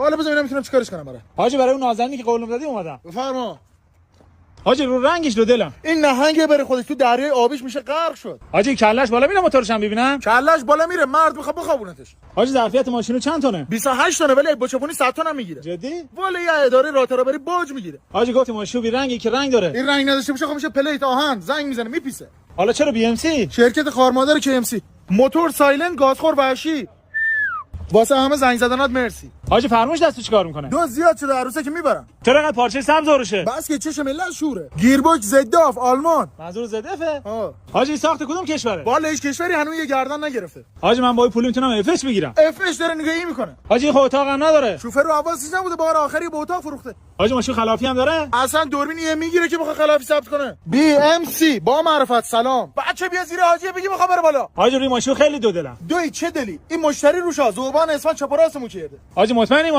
حالا بذار ببینم میتونم چیکارش کنم برات. حاجی برای اون نازنینی که قولم دادی اومدم. بفرما. حاجی رو رنگش دو دلم. این نهنگه بره خودش تو دریای آبیش میشه غرق شد. حاجی کلش بالا میره موتورش هم ببینم. کلش بالا میره، مرد میخواد بخوابونتش. حاجی ظرفیت ماشینو چند تونه؟ 28 تونه، ولی با چپونی 100 تن هم میگیره. جدی؟ ولی یه اداره راترابری باج میگیره. حاجی گفتی ماشین بی رنگی که رنگ داره. این رنگ نداشته باشه خب میشه پلیت آهن، زنگ میزنه میپیسه. حالا چرا بی ام سی؟ شرکت خارمادر KMC. موتور سایلنت، گازخور وحشی. واسه همه زنگ زدنات مرسی. حاجی فرموش دستو چیکار میکنه؟ دو زیاد شده عروسه که میبرن. چرا انقدر پارچه سبز روشه؟ بس که چش ملت شوره. گیرباکس زداف آلمان. منظور زدفه؟ ها. حاجی ساخت کدوم کشوره؟ والا هیچ کشوری هنوز یه گردن نگرفته. حاجی من با این پول میتونم افش بگیرم. افش داره نگاهی میکنه. حاجی خب اتاق هم نداره. شوفر رو حواسش نبوده بار آخری به اتاق فروخته. حاجی ماشین خلافی هم داره؟ اصلا دوربین یه میگیره که بخواد خلافی ثبت کنه. BMC با معرفت سلام. بچه بیا زیر حاجی بگی میخوام بره بالا. حاجی روی ماشین خیلی دو دلم. دوی چه دلی؟ این مشتری روش ذوبان اسفند چپ و راستمو کرده. حاجی مطمئنی